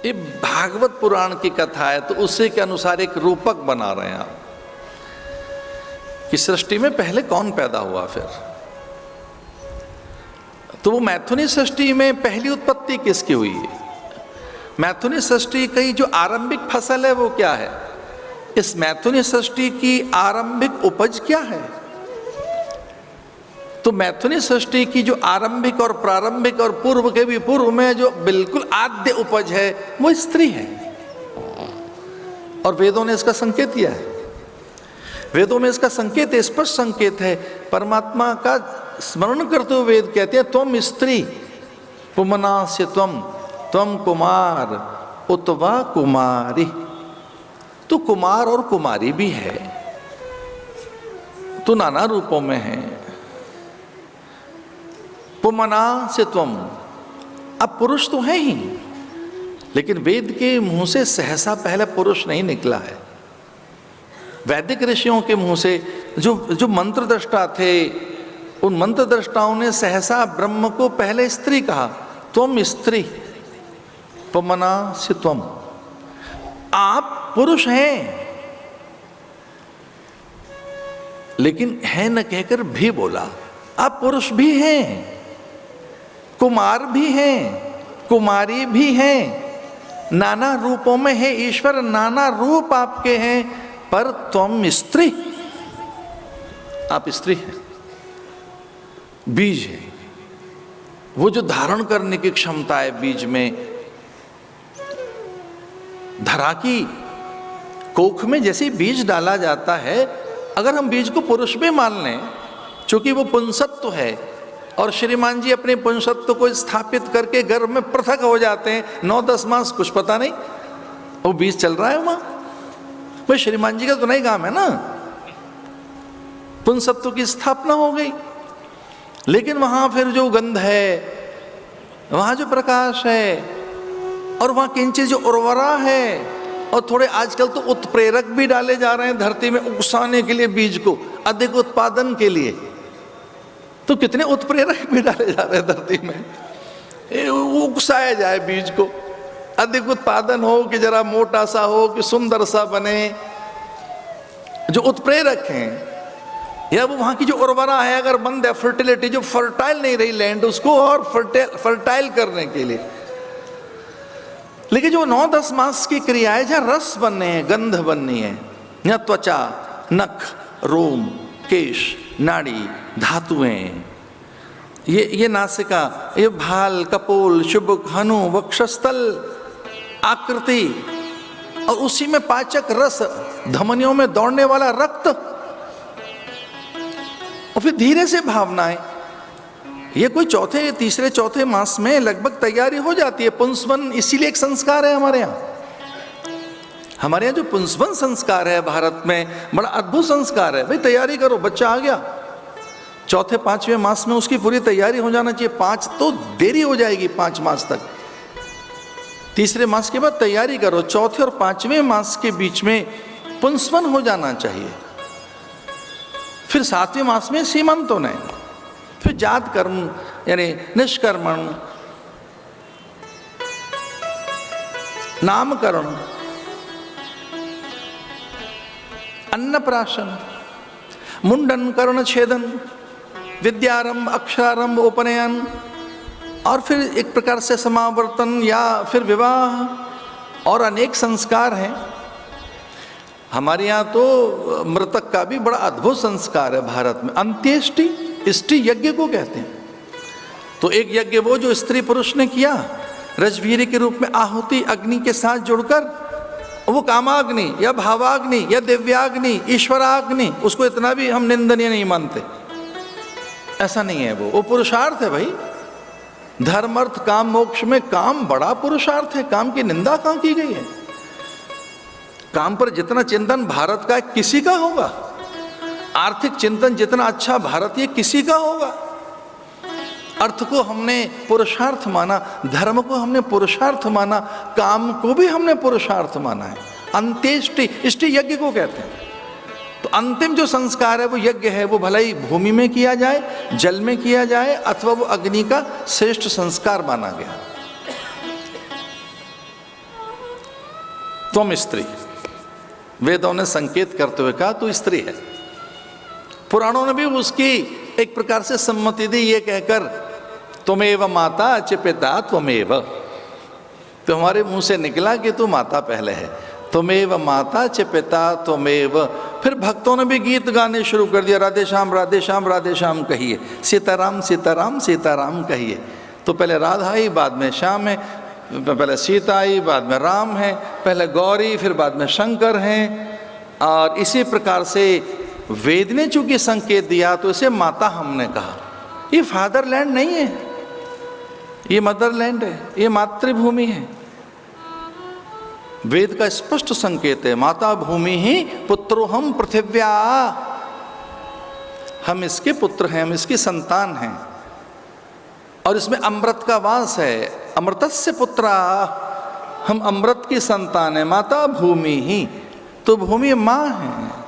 ये भागवत पुराण की कथा है, तो उसी के अनुसार एक रूपक बना रहे हैं आप कि सृष्टि में पहले कौन पैदा हुआ। फिर तो वो मैथुनी सृष्टि में पहली उत्पत्ति किसकी हुई है? मैथुनी सृष्टि की जो आरंभिक फसल है वो क्या है? इस मैथुनी सृष्टि की आरंभिक उपज क्या है? तो मैथुनी सृष्टि की जो आरंभिक और प्रारंभिक और पूर्व के भी पूर्व में जो बिल्कुल आद्य उपज है वो स्त्री है। और वेदों ने इसका संकेत दिया है। वेदों में इसका संकेत, स्पष्ट संकेत है। परमात्मा का स्मरण करते हुए वेद कहते हैं त्वम स्त्री पुमनास्य त्वम कुमार उतवा कुमारी। तो कुमार और कुमारी भी है, तो नाना रूपों में है। पुमना से त्वम, अब पुरुष तो है ही, लेकिन वेद के मुंह से सहसा पहले पुरुष नहीं निकला है। वैदिक ऋषियों के मुंह से जो मंत्र दृष्टा थे, उन मंत्र दृष्टाओं ने सहसा ब्रह्म को पहले स्त्री कहा। त्वम स्त्री पुमना से त्वम, आप पुरुष हैं, लेकिन है न कहकर भी बोला। आप पुरुष भी हैं, कुमार भी हैं, कुमारी भी हैं, नाना रूपों में है ईश्वर, नाना रूप आपके हैं, पर तुम स्त्री, आप स्त्री हैं। बीज है, वो जो धारण करने की क्षमता है बीज में। धरा की कोख में जैसे बीज डाला जाता है, अगर हम बीज को पुरुष भी मान लें, चूंकि वो पुंसत्व है, और श्रीमान जी अपने पुंसत्व को स्थापित करके गर्भ में पृथक हो जाते हैं, 9-10 मास कुछ पता नहीं, वो बीज चल रहा है वहां। भाई श्रीमान जी का तो नहीं काम है ना, पुंसत्व की स्थापना हो गई, लेकिन वहां फिर जो गंध है, वहां जो प्रकाश है, और वहां किंचित जो उर्वरा है, और थोड़े आजकल तो उत्प्रेरक भी डाले जा रहे हैं धरती में उकसाने के लिए, बीज को अधिक उत्पादन के लिए। तो कितने उत्प्रेरक भी डाले जा रहे हैं धरती में, उकसाया जाए बीज को, अधिक उत्पादन हो, कि जरा मोटा सा हो, कि सुंदर सा बने। जो उत्प्रेरक हैं, या वो वहां की जो उर्वरा है, अगर बंद है, फर्टिलिटी, जो फर्टाइल नहीं रही लैंड, उसको और फर्टाइल करने के लिए। लेकिन जो 9-10 मास की क्रिया है, जहां रस बनने हैं, गंध बननी है, या त्वचा, नख, रोम, केश, नाड़ी, धातुएं, ये नासिका, ये भाल, कपोल, शुभुक, हनु, वक्षस्थल, आकृति, और उसी में पाचक रस, धमनियों में दौड़ने वाला रक्त, और फिर धीरे से भावनाएं। ये कोई चौथे, तीसरे, चौथे मास में लगभग तैयारी हो जाती है। पुंसवन इसीलिए एक संस्कार है हमारे यहाँ। हमारे यहाँ जो पुंसवन संस्कार है भारत में, बड़ा अद्भुत संस्कार है। भाई तैयारी करो, बच्चा आ गया, चौथे 5वें मास में उसकी पूरी तैयारी हो जाना चाहिए। 5 तो देरी हो जाएगी, 5 मास तक, तीसरे मास के बाद तैयारी करो, चौथे और 5वें मास के बीच में पुंसवन हो जाना चाहिए। फिर 7वें मास में सीमंत होना है, फिर जात कर्म यानी निष्कर्मण, नामकरण, अन्नप्राशन, मुंडन, कर्ण छेदन, विद्यारंभ, अक्षरारंभ, उपनयन, और फिर एक प्रकार से समावर्तन या फिर विवाह, और अनेक संस्कार हैं। हमारे यहाँ तो मृतक का भी बड़ा अद्भुत संस्कार है भारत में, अंत्येष्टि, इष्टि यज्ञ को कहते हैं। तो एक यज्ञ वो जो स्त्री पुरुष ने किया, रजवीर के रूप में आहुति अग्नि के साथ जुड़कर, वो कामाग्नि या भावाग्नि या दिव्याग्नि, ईश्वराग्नि, उसको इतना भी हम निंदनीय नहीं मानते, ऐसा नहीं है। वो पुरुषार्थ है भाई। धर्म अर्थ काम मोक्ष में काम बड़ा पुरुषार्थ है, काम की निंदा कहाँ की गई है? काम पर जितना चिंतन भारत का किसी का होगा, आर्थिक चिंतन जितना अच्छा भारतीय किसी का होगा। अर्थ को हमने पुरुषार्थ माना, धर्म को हमने पुरुषार्थ माना, काम को भी हमने पुरुषार्थ माना है। अंत्येष्टि, इष्टि यज्ञ को कहते हैं। तो अंतिम जो संस्कार है वो यज्ञ है, वो भले ही भूमि में किया जाए, जल में किया जाए, अथवा वो अग्नि का श्रेष्ठ संस्कार माना गया। तुम स्त्री। वेदों ने संकेत करते हुए कहा तू स्त्री है। पुराणों ने भी उसकी एक प्रकार से सम्मति दी, ये कहकर तुमेव माता च पिता त्वमेव। तुम्हारे मुंह से निकला कि तू माता पहले है, तुमेव माता च पिता त्वमेव। फिर भक्तों ने भी गीत गाने शुरू कर दिया, राधे श्याम राधे श्याम राधे श्याम कहिए, सीताराम सीताराम सीताराम कहिए। तो पहले राधा आई, बाद में श्याम है, पहले सीता आई, बाद में राम है, पहले गौरी, फिर बाद में शंकर हैं। और इसी प्रकार से वेद ने चूंकि संकेत दिया तो इसे माता हमने कहा। ये फादरलैंड नहीं है, ये मदरलैंड है, ये मातृभूमि है। वेद का स्पष्ट संकेत है, माता भूमि ही पुत्रो हम पृथिव्या। हम इसके पुत्र हैं, हम इसकी संतान हैं, और इसमें अमृत का वास है। अमृतस्य पुत्रा, हम अमृत की संतान है। माता भूमि ही, तो भूमि माँ है।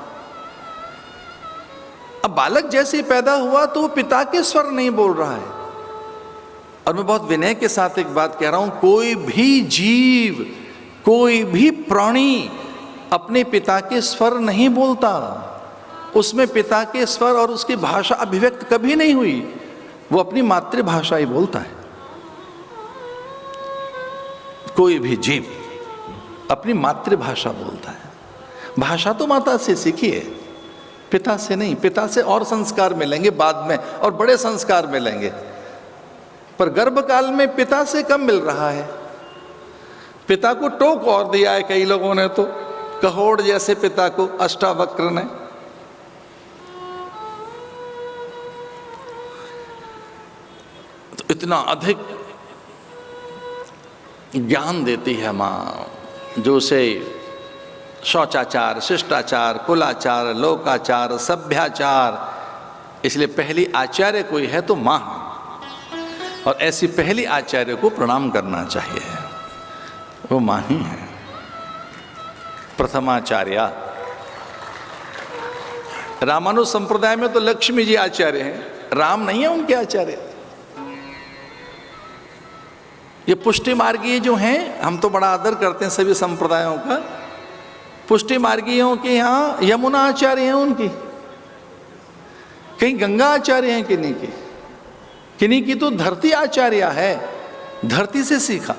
अब बालक जैसे ही पैदा हुआ तो वो पिता के स्वर नहीं बोल रहा है। और मैं बहुत विनय के साथ एक बात कह रहा हूं, कोई भी जीव, कोई भी प्राणी अपने पिता के स्वर नहीं बोलता। उसमें पिता के स्वर और उसकी भाषा अभिव्यक्त कभी नहीं हुई। वो अपनी मातृभाषा ही बोलता है। कोई भी जीव अपनी मातृभाषा बोलता है। भाषा तो माता से सीखी है, पिता से नहीं। पिता से और संस्कार मिलेंगे बाद में, और बड़े संस्कार मिलेंगे, पर गर्भकाल में पिता से कम मिल रहा है। पिता को टोक और दिया है कई लोगों ने, तो कहोड़ जैसे पिता को अष्टावक्र ने। तो इतना अधिक ज्ञान देती है माँ, जो उसे शौचाचार, शिष्टाचार, कुलाचार, लोकाचार, सभ्याचार। इसलिए पहली आचार्य कोई है तो माँ है, और ऐसी पहली आचार्य को प्रणाम करना चाहिए। वो माँ ही है, प्रथमाचार्या। रामानुज संप्रदाय में तो लक्ष्मी जी आचार्य हैं, राम नहीं है उनके आचार्य। ये पुष्टि मार्गीय जो हैं, हम तो बड़ा आदर करते हैं सभी संप्रदायों का। पुष्टि मार्गीयों के यहाँ यमुना आचार्य हैं उनकी, कहीं गंगा आचार्य हैं किन्हीं की, किन्हीं की तो धरती आचार्य है, धरती से सीखा।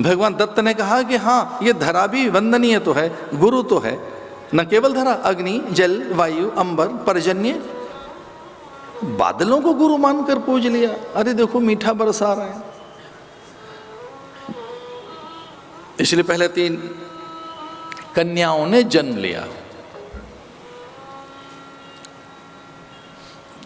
भगवान दत्त ने कहा कि हाँ, ये धरा भी वंदनीय तो है, गुरु तो है। न केवल धरा, अग्नि, जल, वायु, अंबर, पर्जन्य, बादलों को गुरु मानकर पूज लिया। अरे देखो मीठा बरसा रहा है। इसलिए पहले 3 कन्याओं ने जन्म लिया।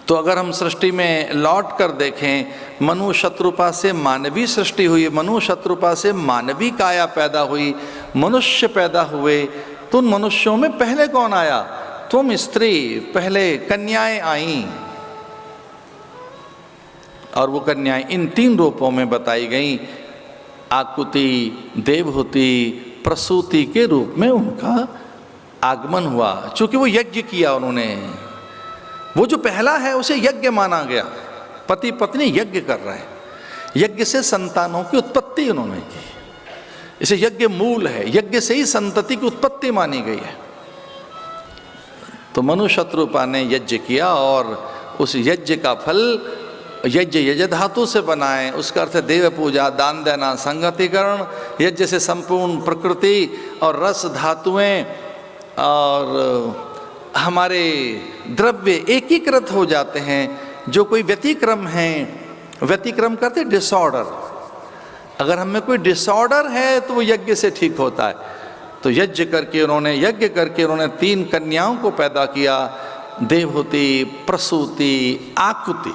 तो अगर हम सृष्टि में लौट कर देखें, मनु शत्रुपा से मानवीय सृष्टि हुई, मनु शत्रुपा से मानवीय काया पैदा हुई, मनुष्य पैदा हुए। तो उन मनुष्यों में पहले कौन आया? तुम स्त्री, पहले कन्याएं आईं। और वो कन्याएं इन 3 रूपों में बताई गई। आकुति, देवहूति, प्रसूति के रूप में उनका आगमन हुआ। चूंकि वो यज्ञ किया उन्होंने, वो जो पहला है उसे यज्ञ माना गया। पति पत्नी यज्ञ कर रहे हैं, यज्ञ से संतानों की उत्पत्ति उन्होंने की। इसे यज्ञ मूल है, यज्ञ से ही संतति की उत्पत्ति मानी गई है। तो मनु शत्रुपा ने यज्ञ किया, और उस यज्ञ का फल यज्ञ यज धातु से बनाए। उसका अर्थ है देव पूजा, दान देना, संगतिकरण। यज्ञ से संपूर्ण प्रकृति और रस धातुएं और हमारे द्रव्य एकीकृत हो जाते हैं। जो कोई व्यतिक्रम है, व्यतिक्रम करते डिसऑर्डर, अगर हमें कोई डिसऑर्डर है तो वो यज्ञ से ठीक होता है। तो यज्ञ करके उन्होंने 3 कन्याओं को पैदा किया, देवहूति, प्रसूति, आकुति।